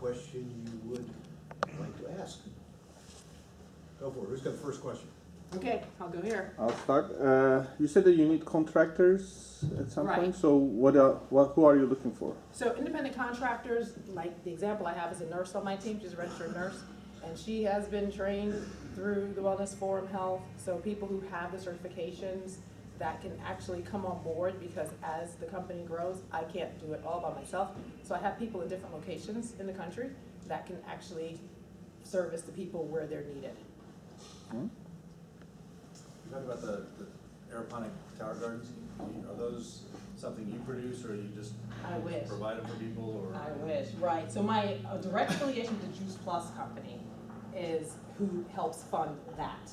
question you would like to ask. Go for it. Who's got the first question? Okay, I'll go here. I'll start. You said that you need contractors at some Right. point. So who are you looking for? So independent contractors, like the example I have is a nurse on my team, she's a registered nurse, and she has been trained through the Wellness Forum Health. So people who have the certifications that can actually come on board, because as the company grows, I can't do it all by myself. So I have people in different locations in the country that can actually service the people where they're needed. Hmm? You talked about the aeroponic tower gardens. Are those something you produce, or you just I wish. provide them for people, or? I wish, right. So my direct affiliation with the Juice Plus company is who helps fund that.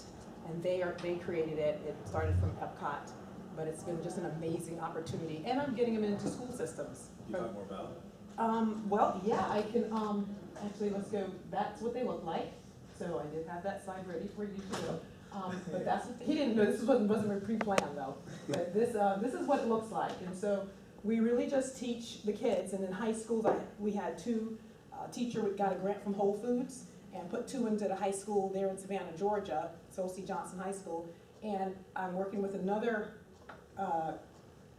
And they created it. It started from Epcot, but it's been just an amazing opportunity. And I'm getting them into school systems. Can you talk more about it? Well, yeah, I can, actually, let's go, that's what they look like. So I did have that slide ready for you too. But that's, he didn't know, this wasn't pre-planned though. But this is what it looks like. And so we really just teach the kids. And in high schools, we had two, teacher got a grant from Whole Foods and put two into the high school there in Savannah, Georgia, O.C. Johnson High School. And I'm working with another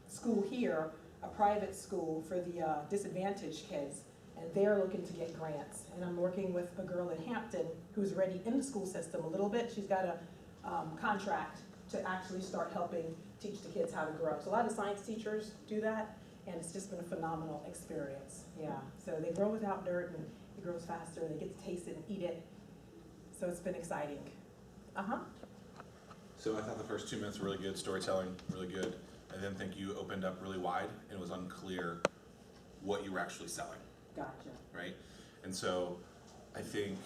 school here, a private school for the disadvantaged kids, and they're looking to get grants. And I'm working with a girl in Hampton who's already in the school system a little bit. She's got a contract to actually start helping teach the kids how to grow. So a lot of science teachers do that, and it's just been a phenomenal experience. Yeah, so they grow without dirt, and it grows faster, and they get to taste it and eat it. So it's been exciting. So I thought the first 2 minutes were really good, storytelling, really good. I didn't think you opened up really wide, and it was unclear what you were actually selling, Gotcha. right? And so I think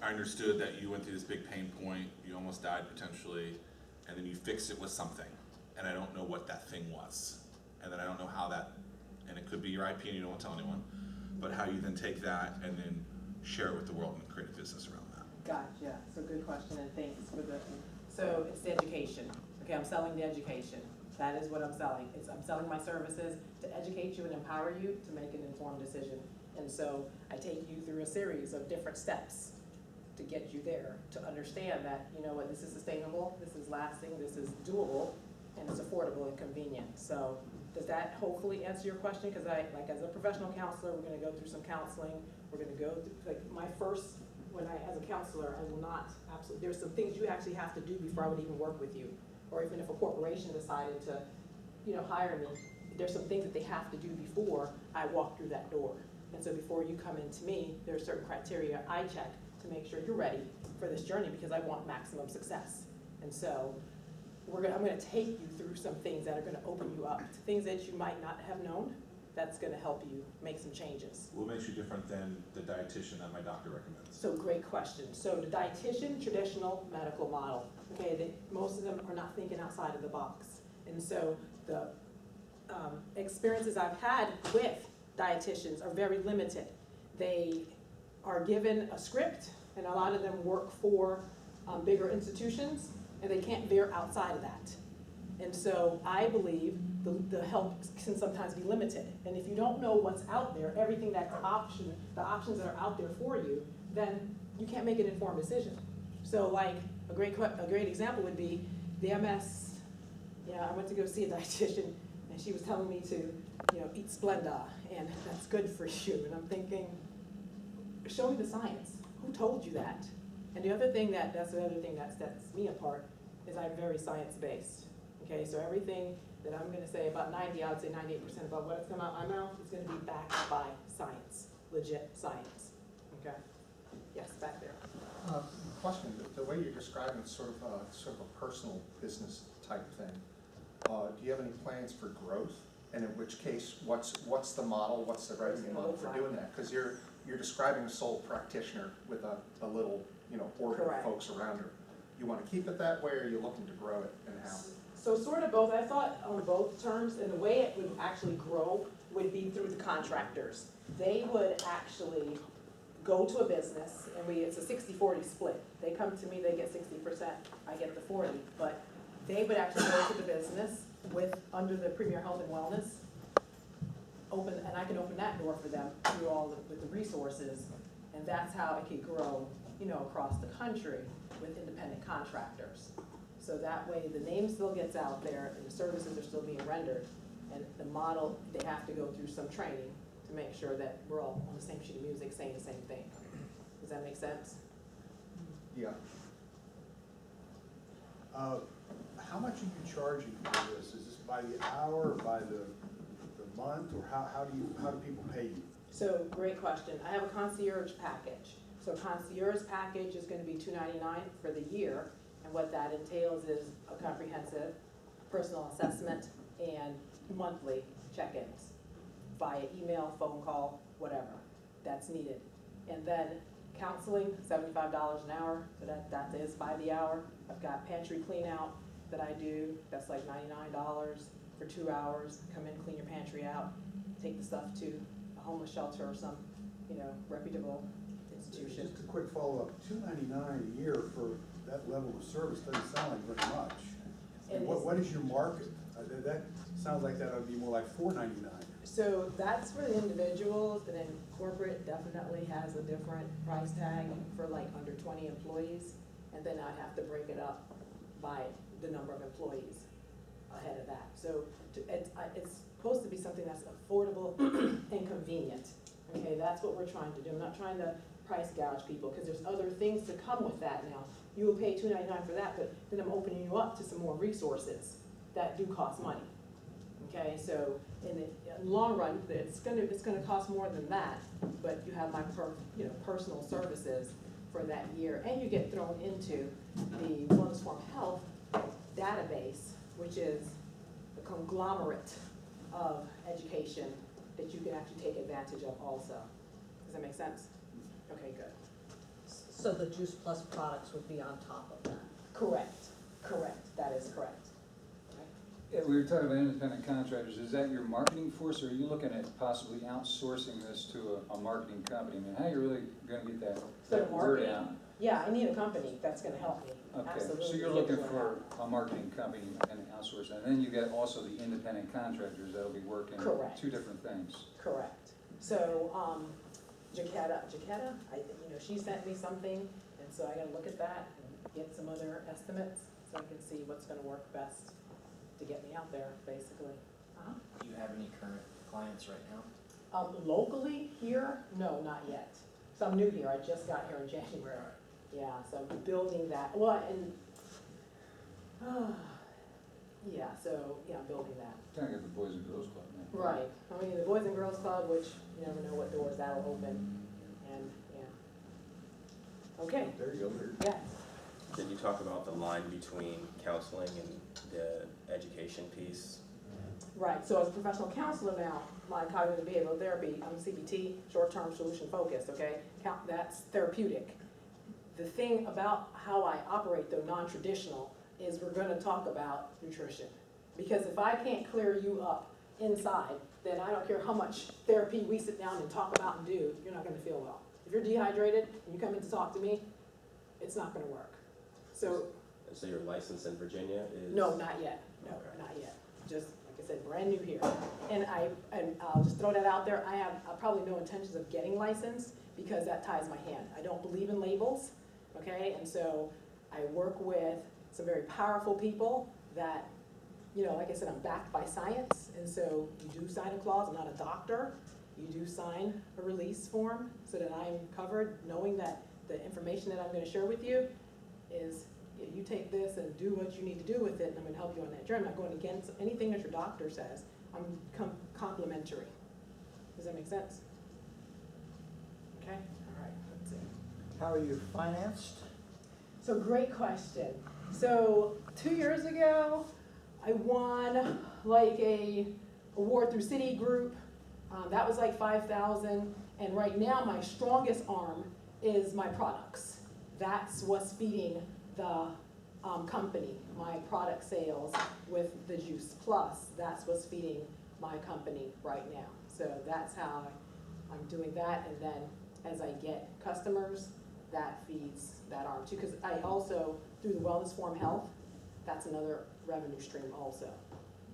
I understood that you went through this big pain point, you almost died potentially, and then you fixed it with something, and I don't know what that thing was. And then I don't know how that, and it could be your IP and you don't want to tell anyone, but how you then take that and then share it with the world and create a business around that. Gotcha. So good question, and thanks for the. So it's the education. Okay, I'm selling the education. That is what I'm selling. I'm selling my services to educate you and empower you to make an informed decision. And so I take you through a series of different steps to get you there, to understand that, you know what, this is sustainable, this is lasting, this is doable, and it's affordable and convenient. So does that hopefully answer your question? Because as a professional counselor, we're gonna go through some counseling. We're gonna go through, as a counselor, I will not, absolutely, there's some things you actually have to do before I would even work with you. Or even if a corporation decided to, hire me, there's some things that they have to do before I walk through that door. And so before you come into me, there are certain criteria I check to make sure you're ready for this journey, because I want maximum success. And so I'm gonna take you through some things that are gonna open you up to things that you might not have known. That's gonna help you make some changes. What makes you different than the dietitian that my doctor recommends? So great question. So the dietitian, traditional medical model, okay, most of them are not thinking outside of the box. And so the experiences I've had with dietitians are very limited. They are given a script, and a lot of them work for bigger institutions, and they can't veer outside of that. And so I believe the help can sometimes be limited. And if you don't know what's out there, everything that's the options that are out there for you, then you can't make an informed decision. So like a great example would be the MS. I went to go see a dietitian, and she was telling me to, eat Splenda, and that's good for you. And I'm thinking, show me the science. Who told you that? And the other thing that's the other thing that sets me apart is I'm very science-based. Okay, so everything that I'm going to say, about 90, I would say 98% about what's coming out of my mouth is going to be backed by science, legit science. Okay? Yes, back there. Question: the way you're describing it's sort of a personal business type thing. Do you have any plans for growth? And in which case, what's the model? What's the revenue model for doing that? Because you're describing a sole practitioner with a little order Correct. of folks around her. You want to keep it that way, or are you looking to grow it, and how? So sort of both. I thought on both terms, and the way it would actually grow would be through the contractors. They would actually go to a business, and it's a 60-40 split. They come to me, they get 60%, I get the 40, but they would actually go to the business under the Premier Health and Wellness and I can open that door for them through with the resources, and that's how it could grow, across the country with independent contractors. So that way, the name still gets out there, and the services are still being rendered, and the model, they have to go through some training to make sure that we're all on the same sheet of music, saying the same thing. Does that make sense? Yeah. How much are you charging for this? Is this by the hour, or by the month, or how do people pay you? So, great question. I have a concierge package. So a concierge package is gonna be $299 for the year, and what that entails is a comprehensive personal assessment and monthly check-ins via email, phone call, whatever that's needed. And then counseling, $75 an hour, so that is by the hour. I've got pantry clean out that I do, that's like $99 for 2 hours. Come in, clean your pantry out, take the stuff to a homeless shelter or some, reputable institution. Just a quick follow-up, $299 a year for that level of service doesn't sound like very much. And What is your market? That sounds like that would be more like $499. So that's for the individuals, and then corporate definitely has a different price tag for like under 20 employees. And then I'd have to break it up by the number of employees ahead of that. So it's supposed to be something that's affordable and convenient. Okay, that's what we're trying to do. I'm not trying to price gouge people, because there's other things to come with that now. You will pay $299 for that, but then I'm opening you up to some more resources that do cost money. Okay, so in the long run, it's gonna cost more than that, but you have my personal services for that year, and you get thrown into the Wellness Form Health database, which is a conglomerate of education that you can actually take advantage of also. Does that make sense? Okay, good. So the Juice Plus products would be on top of that? Correct, that is correct. Yeah, we were talking about independent contractors. Is that your marketing force, or are you looking at possibly outsourcing this to a marketing company? I mean, how are you really gonna get that So word marketing, out? yeah, I need a company that's gonna help me, Okay, absolutely. so you're looking for a marketing company and outsource, and then you get also the independent contractors that'll be working Correct. two different things. Correct. So, Jaquetta, she sent me something, and so I gotta look at that and get some other estimates, so I can see what's gonna work best to get me out there, basically. Do you have any current clients right now? Locally here, no, not yet. So I'm new here, I just got here in January. Yeah, so I'm building that, well, and, I'm building that. Kind of get the Boys and Girls Club now. Right, I mean, the Boys and Girls Club, which you never know what doors that'll open, and, yeah. Okay, There you go. yes. Can you talk about the line between counseling and the education piece? Right, so as a professional counselor now, my cognitive behavioral therapy, I'm CBT, short-term solution focused, okay? That's therapeutic. The thing about how I operate, though non-traditional, is we're gonna talk about nutrition. Because if I can't clear you up inside, then I don't care how much therapy we sit down and talk about and do, you're not gonna feel well. If you're dehydrated and you come in to talk to me, it's not gonna work. So, So your license in Virginia is? no, not yet, no, Okay. not yet. Just, like I said, brand new here. And I'll just throw that out there, I have probably no intentions of getting licensed, because that ties my hand. I don't believe in labels, okay? And so I work with some very powerful people that, like I said, I'm backed by science, and so you do sign a clause, I'm not a doctor. You do sign a release form so that I'm covered, knowing that the information that I'm gonna share with you is, you take this and do what you need to do with it, and I'm gonna help you on that journey. I'm not going against anything that your doctor says. I'm complimentary. Does that make sense? Okay, all right, let's see. How are you financed? So great question. So 2 years ago, I won like a award through Citigroup. That was like 5,000. And right now, my strongest arm is my products. That's what's feeding the company, my product sales with the Juice Plus. That's what's feeding my company right now. So that's how I'm doing that. And then as I get customers, that feeds that arm too. Because I also, through the Wellness Form Health, that's another revenue stream also.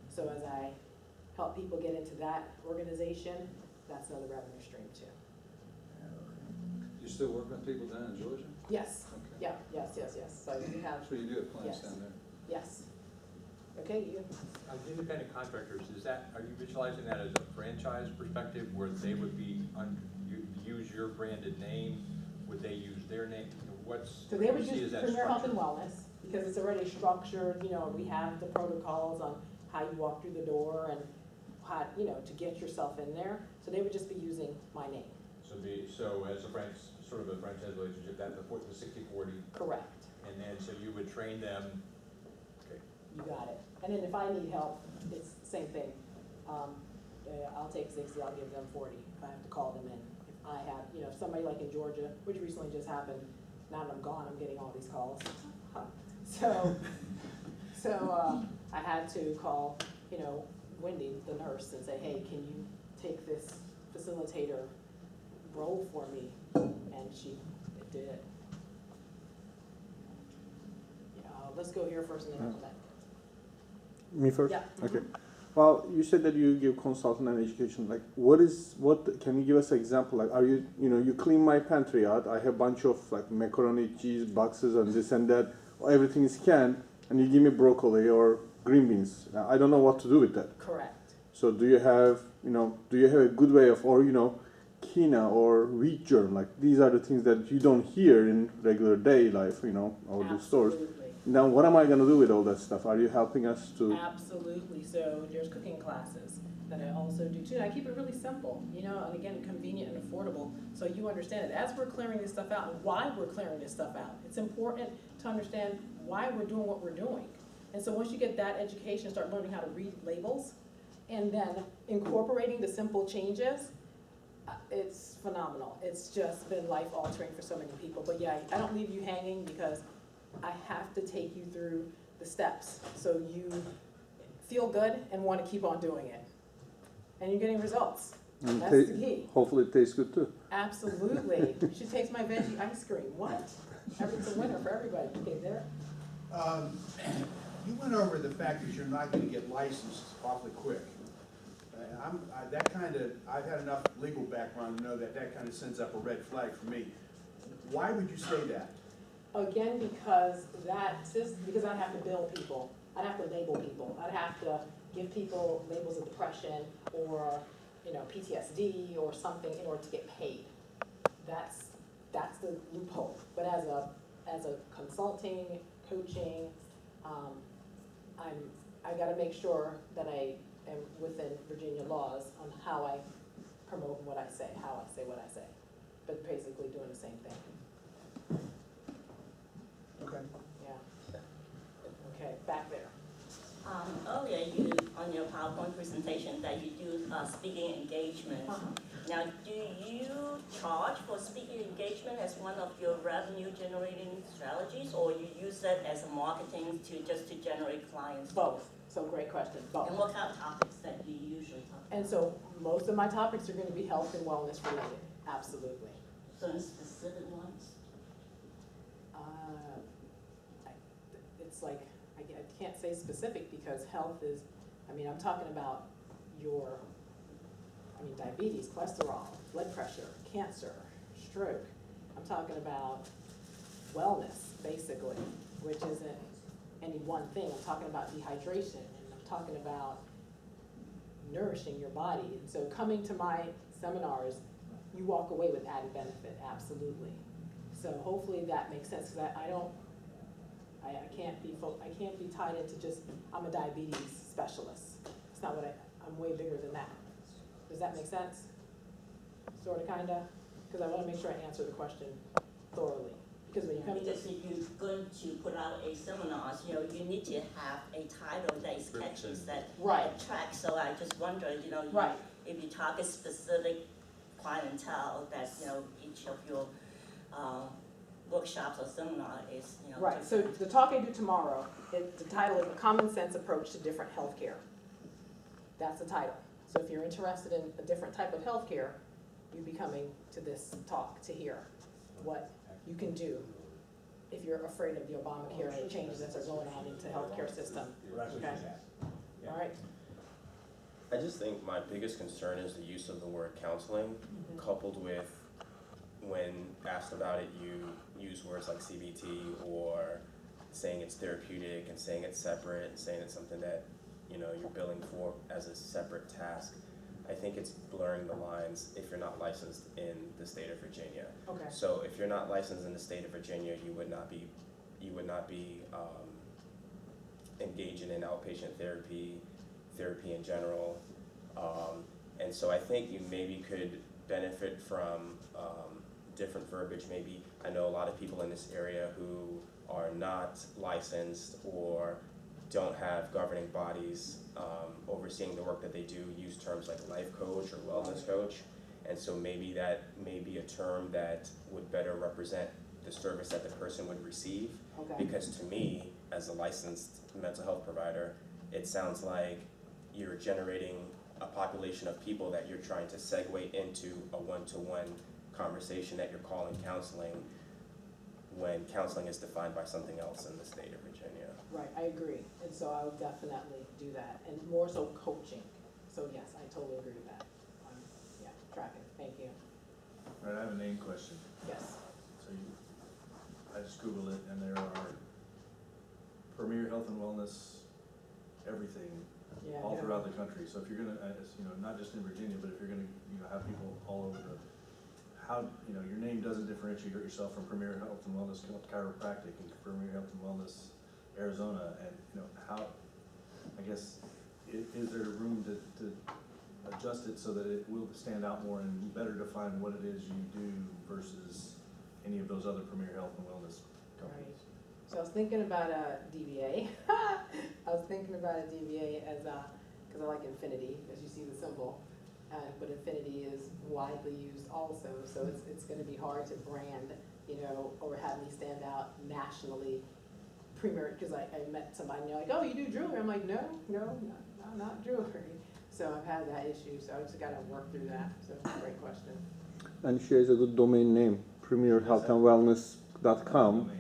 So as I help people get into that organization, that's another revenue stream too. You still working with people down in Georgia? Yes, Okay. yeah, yes, so we have, So you do have plans Yes. down there? yes. Okay, you, Independent contractors, are you visualizing that as a franchise perspective where they would use your branded name? Would they use their name? so they would what do you see use as that Premier Health and structure? Wellness, because it's already structured, we have the protocols on how you walk through the door and how, to get yourself in there, so they would just be using my name. So as a sort of a franchise relationship, that's the 60/40, Correct. and then so you would train them. Okay. You got it. And then if I need help, it's the same thing. I'll take 60, I'll give them 40 if I have to call them in. If I have, if somebody like in Georgia, which recently just happened, now that I'm gone, I'm getting all these calls. So I had to call, Wendy, the nurse, and say, hey, can you take this facilitator role for me? And she did it. Let's go here first and then come back. Me first? Yeah. Okay. Well, you said that you give consulting and education. Like, what can you give us an example? Like, are you, you clean my pantry out. I have a bunch of like macaroni, cheese boxes and this and that. Everything is canned, and you give me broccoli or green beans. Now, I don't know what to do with that. Correct. So do you have, a good way of, or, quinoa or wheat germ? Like, these are the things that you don't hear in regular day life, or the stores. Absolutely. Now, what am I going to do with all that stuff? Are you helping us to? Absolutely. So there's cooking classes that I also do too. And I keep it really simple, and again, convenient and affordable. So you understand it. As we're clearing this stuff out and why we're clearing this stuff out, it's important to understand why we're doing what we're doing. And so once you get that education, start learning how to read labels and then incorporating the simple changes, it's phenomenal. It's just been life altering for so many people. But yeah, I don't leave you hanging because I have to take you through the steps so you feel good and want to keep on doing it. And you're getting results. And That's the key. Hopefully it tastes good too. Absolutely. She takes my veggie ice cream. What? It's a winner for everybody. Okay, there. You went over the fact that you're not gonna get licensed awfully quick. I've had enough legal background to know that kind of sends up a red flag for me. Why would you say that? Again, because I'd have to bill people. I'd have to label people. I'd have to give people labels of depression or, PTSD or something in order to get paid. That's the loophole. But as a consulting, coaching, I gotta make sure that I am within Virginia laws on how I promote what I say, how I say what I say. But basically doing the same thing. Okay. Yeah. Okay, back there. Earlier, on your PowerPoint presentation, that you do speaking engagement. Now, do you charge for speaking engagement as one of your revenue generating strategies, or you use it as a marketing to generate clients? Both. So great question. Both. And what kind of topics that you usually talk about? And so most of my topics are going to be health and wellness related. Absolutely. Some specific ones? It's like, I can't say specific because health is, I'm talking about diabetes, cholesterol, blood pressure, cancer, stroke. I'm talking about wellness, basically, which isn't any one thing. I'm talking about dehydration, and I'm talking about nourishing your body. And so coming to my seminars, you walk away with added benefit, absolutely. So hopefully that makes sense, because I can't be tied into just, I'm a diabetes specialist. It's not what I'm way bigger than that. Does that make sense? Sorta, kinda? Because I wanna make sure I answer the question thoroughly. Because when you come to, Because if you're going to put out a seminar, you need to have a title that is catchy, that right, attracts. So I just wondered, right, if you target specific clientele that, each of your workshops or seminar is, right. So the talk I do tomorrow, the title is A Common Sense Approach to Different Healthcare. That's the title. So if you're interested in a different type of healthcare, you'd be coming to this talk to hear what you can do if you're afraid of the Obamacare changes that are going on into the healthcare system. Okay? All right. I just think my biggest concern is the use of the word counseling, coupled with when asked about it, you use words like CBT or saying it's therapeutic and saying it's separate and saying it's something that, you know, you're billing for as a separate task. I think it's blurring the lines if you're not licensed in the state of Virginia. Okay. So if you're not licensed in the state of Virginia, you would not be engaging in outpatient therapy in general. And so I think you maybe could benefit from different verbiage. Maybe I know a lot of people in this area who are not licensed or don't have governing bodies overseeing the work that they do use terms like life coach or wellness coach. And so maybe that may be a term that would better represent the service that the person would receive. Okay. Because to me, as a licensed mental health provider, it sounds like you're generating a population of people that you're trying to segue into a one-to-one conversation that you're calling counseling, when counseling is defined by something else in the state of Virginia. Right, I agree, and so I would definitely do that, and more so coaching. So yes, I totally agree with that. Yeah, tracking, thank you. All right, I have a name question. Yes. So I just Googled it, and there are Premier Health and Wellness, everything, Yeah. all throughout the country. So if you're gonna, you know, not just in Virginia, but if you're gonna, you know, have people all over how, you know, your name doesn't differentiate yourself from Premier Health and Wellness Chiropractic and Premier Health and Wellness Arizona, and, you know, how, I guess, is there room to adjust it so that it will stand out more and better define what it is you do versus any of those other Premier Health and Wellness companies? Right. So I was thinking about a DBA. I was thinking about a DBA as because I like infinity, as you see the symbol. But infinity is widely used also, so it's going to be hard to brand, you know, or have me stand out nationally. Premier, because I met somebody and they're like, oh, you do jewelry? I'm like, no, not jewelry. So I've had that issue, so I just got to work through that. So great question. And she has a good domain name, premierhealthandwellness.com. Yeah.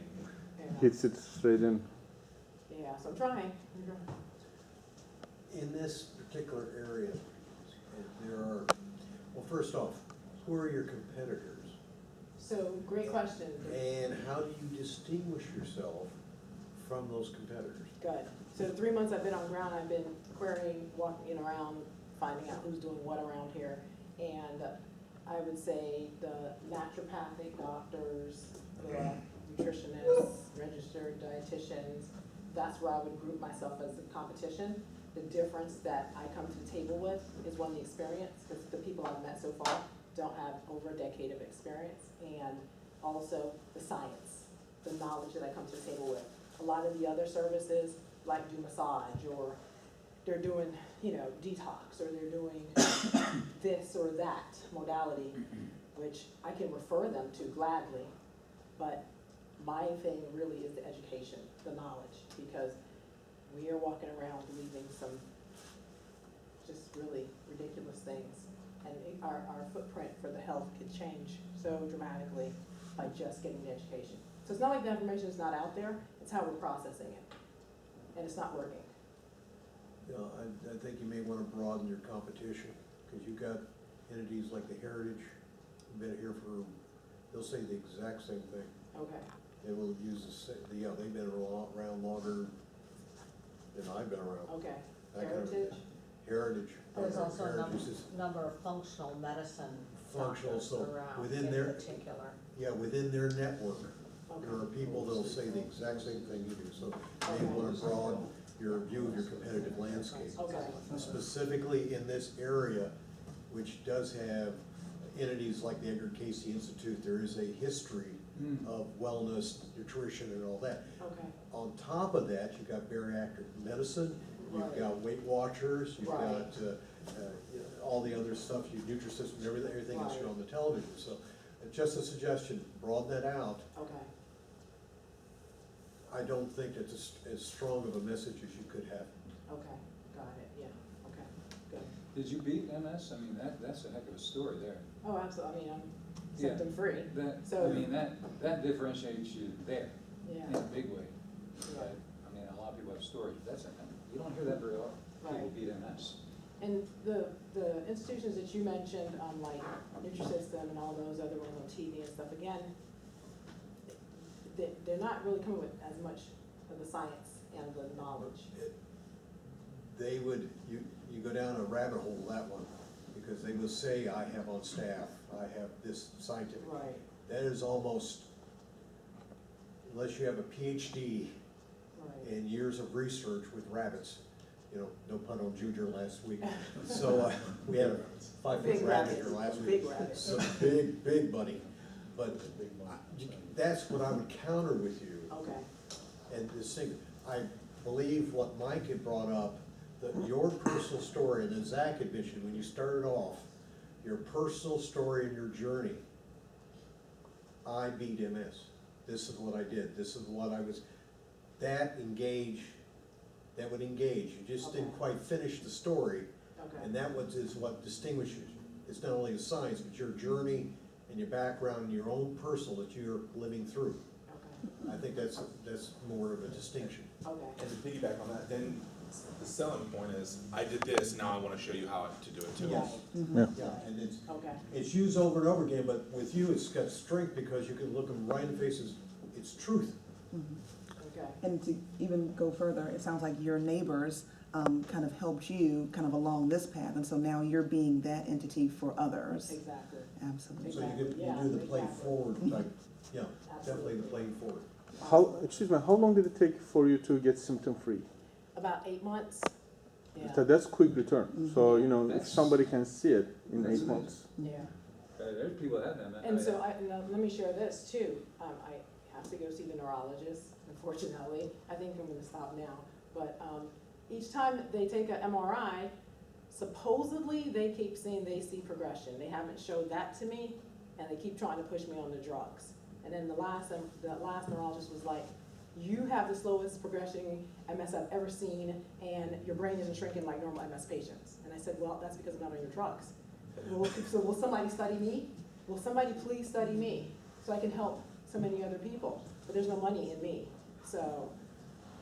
Hits it straight in. Yeah, so I'm trying. In this particular area, there are, well, first off, who are your competitors? So great question. And how do you distinguish yourself from those competitors? Good. So the 3 months I've been on ground, I've been querying, walking around, finding out who's doing what around here. And I would say the naturopathic doctors, the nutritionists, registered dietitians, that's where I would group myself as a competition. The difference that I come to the table with is one, the experience, because the people I've met so far don't have over a decade of experience, and also the science, the knowledge that I come to the table with. A lot of the other services, like do massage, or they're doing, you know, detox, or they're doing this or that modality, which I can refer them to gladly, but my thing really is the education, the knowledge, because we are walking around believing some just really ridiculous things. And our footprint for the health could change so dramatically by just getting the education. So it's not like the information is not out there, it's how we're processing it. And it's not working. You know, I think you may want to broaden your competition, because you've got entities like the Heritage, who've been here for, they'll say the exact same thing. Okay. They will use they've been around longer than I've been around. Okay. That kind of a Heritage? Heritage. There's also a Heritage is number of functional medicine functional, doctors so around within in their, particular. yeah, within their network, Okay. there are people that'll say the exact same thing you do, so you may want to broaden your view of your competitive landscape. Okay. Specifically in this area, which does have entities like the Edgar Cayce Institute, there is a history of wellness, nutrition, and all that. Okay. On top of that, you've got bariatric medicine, you've Right. got Weight Watchers, you've Right. got all the other stuff, your Nutrisystem, everything that's Right. on the television. So just a suggestion, broaden that out. Okay. I don't think it's as strong of a message as you could have. Okay. Got it. Yeah. Okay. Good. Did you beat MS? I mean, that's a heck of a story there. Oh, absolutely. I mean, I'm Yeah. symptom free. I mean, that differentiates you there Yeah. in a big way. Yeah. But, I mean, a lot of people have stories. You don't hear that very often. People Right. beat MS. And the institutions that you mentioned, like Nutrisystem and all those other ones on TV and stuff, again, they're not really coming with as much of the science and the knowledge. They would, you go down a rabbit hole, that one, because they will say, I have on staff, I have this scientific. Right. That is almost, unless you have a PhD Right. and years of research with rabbits, you know, no pun on Junior last week. So, we had a 5-foot Big rabbit rabbit. here last week. Big rabbit. So, big buddy. But that's what I would counter with you. Okay. And this thing, I believe what Mike had brought up, that your personal story, and as Zach had mentioned, when you started off, your personal story and your journey. I beat MS. This is what I did. This is what I was, that would engage. You just Okay. didn't quite finish the story. Okay. And that is what distinguishes you. It's not only the science, but your journey and your background and your own personal that you're living through. Okay. I think that's more of a distinction. Okay. And to piggyback on that, then the selling point is, I did this, now I wanna show you how to do it too. Yes. Yeah. Yeah, and Okay. it's used over and over again, but with you, it's got strength because you can look them right in the faces. It's truth. Okay. And to even go further, it sounds like your neighbors kind of helped you kind of along this path, and so now you're being that entity for others. Exactly. Absolutely. So you Exactly, you do the play exactly. forward type, yeah, definitely Absolutely. the playing forward. How long did it take for you to get symptom-free? About 8 months. Yeah. That's quick return. So, you know, if That's- somebody can see it in That's 8 months. Yeah. There's people that have done that. And so let me share this too. I have to go see the neurologist, unfortunately. I think I'm gonna stop now. But each time they take an MRI, supposedly they keep saying they see progression. They haven't showed that to me, and they keep trying to push me on the drugs. And then the last neurologist was like, you have the slowest progressing MS I've ever seen, and your brain isn't shrinking like normal MS patients. And I said, well, that's because I'm not on your drugs. So will somebody study me? Will somebody please study me so I can help so many other people? But there's no money in me, so.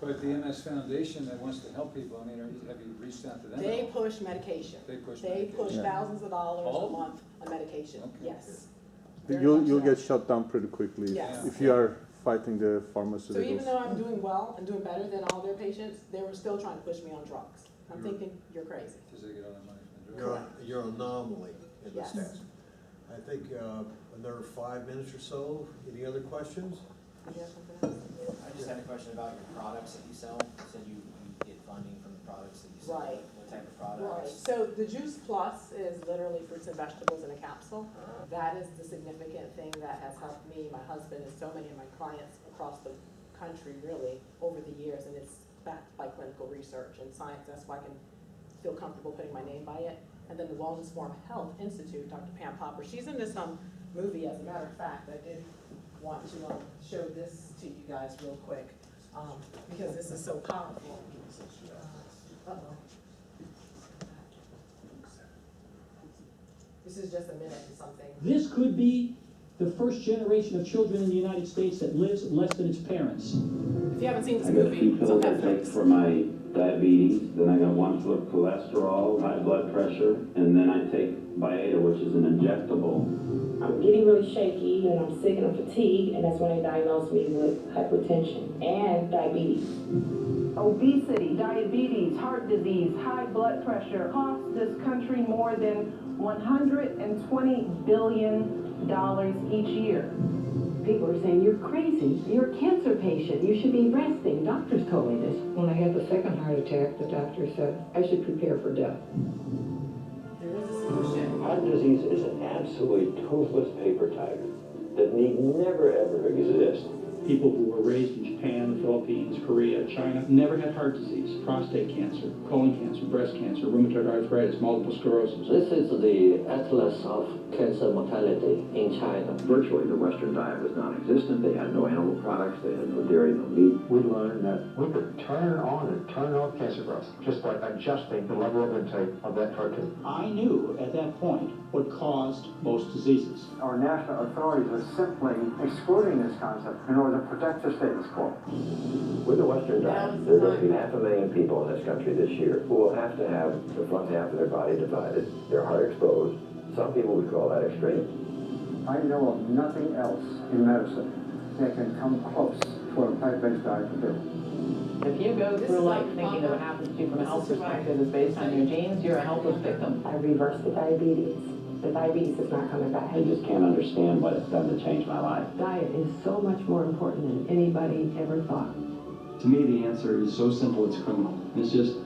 But the MS Foundation that wants to help people, I mean, have you reached out to them? at They all? push medication. They push They medication. push Yeah. thousands of dollars All? a month on medication, Okay. yes. Very You'll much so. get shut down pretty quickly Yes. if you are fighting the So pharmaceuticals. even though I'm doing well and doing better than all their patients, they were still trying to push me on drugs. I'm You're- thinking, you're crazy. Because they get all that money from the drug. You're an anomaly in this Yes. task. I think another 5 minutes or so. Any other questions? Did you have something else? I just had a question about your products that you sell. You said you get funding from the products that you sell. Right. What type of Right, products? so the Juice Plus is literally fruits and vegetables in a capsule. That is the significant thing that has helped me, my husband, and so many of my clients across the country, really, over the years, and it's backed by clinical research and science. That's why I can feel comfortable putting my name by it. And then the Wellness Form Health Institute, Dr. Pam Popper, she's in this movie, as a matter of fact. I did want to show this to you guys real quick, because this is so powerful. Uh-oh. This is just a minute or something. This could be the first generation of children in the United States that lives less than its parents. If you haven't seen this I got a movie, few it's on pills I take Netflix. for my diabetes, then I got one for cholesterol, high blood pressure, and then I take Byetta, which is an injectable. I'm getting really shaky and I'm sick and I'm fatigued, and that's when they diagnosed me with hypertension and diabetes. Obesity, diabetes, heart disease, high blood pressure cost this country more than $120 billion each year. People are saying, you're crazy, you're a cancer patient, you should be resting. Doctors told me this. When I had the second heart attack, the doctor said I should prepare for death. There is a solution. Heart disease is an absolutely toothless paper tiger that need never ever exist. People who were raised in Japan, the Philippines, Korea, China, never had heart disease, prostate cancer, colon cancer, breast cancer, rheumatoid arthritis, multiple sclerosis. This is the atlas of cancer mortality in China. Virtually, the Western diet was non-existent. They had no animal products. They had no dairy, no meat. We learned that we could turn on and turn off cancer growth just by adjusting the level of intake of that protein. I knew at that point what caused most diseases. Our national authorities are simply excluding this concept in order to protect the status quo. With the Western diet, there are going to be 500,000 people in this country this year who will have to have the front half of their body divided, their heart exposed. Some people would call that extreme. I know of nothing else in medicine that can come close to what a plant-based diet can do. If you go through life thinking that what happens to you from a health perspective is based on your genes, you're a helpless victim. I reversed the diabetes. The diabetes is not coming back. I just can't understand what it's done to change my life. Diet is so much more important than anybody ever thought. To me, the answer is so simple, it's criminal. It's just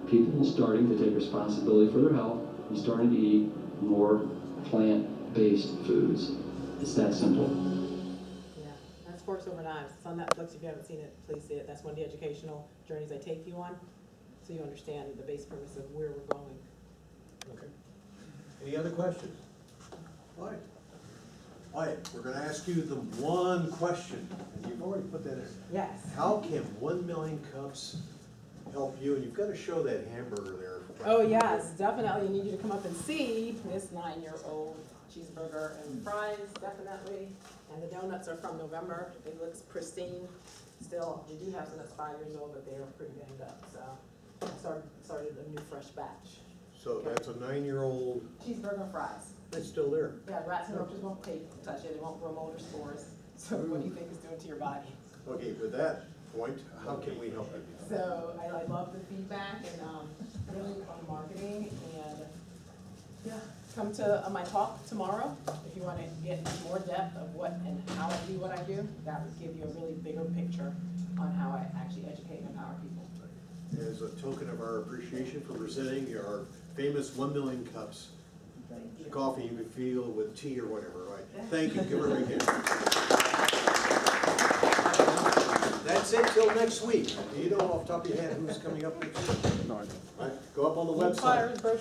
people starting to take responsibility for their health and starting to eat more plant-based foods. It's that simple. Yeah, that's Forks Over Knives. It's on Netflix. If you haven't seen it, please see it. That's one of the educational journeys I take you on, so you understand the base premise of where we're going. Okay. Any other questions? All right. All right, we're gonna ask you the one question, and you've already put that in. Yes. How can 1 million cups help you? And you've got to show that hamburger there. Oh yes, definitely. I need you to come up and see this 9-year-old cheeseburger and fries, definitely. And the donuts are from November. It looks pristine. Still, we do have some that's 5 years old, but they are pretty banged up. So I started a new fresh batch. So that's a 9-year-old, Cheeseburger and fries. it's still there. Yeah, rats and roaches won't touch it. It won't grow mold or spores. So what do you think it's doing to your body? Okay, with that point, how can we help you? So I love the feedback and really on marketing and yeah, come to my talk tomorrow if you want to get more depth of what and how I do what I do. That would give you a really bigger picture on how I actually educate and empower people. As a token of our appreciation for presenting our famous 1 million cups coffee you can feel with tea or whatever, right? Thank you, give her a ring hand. That's it till next week. Do you know off the top of your head who's coming up next week? No, Right, go up on the website. Flyers, brochures.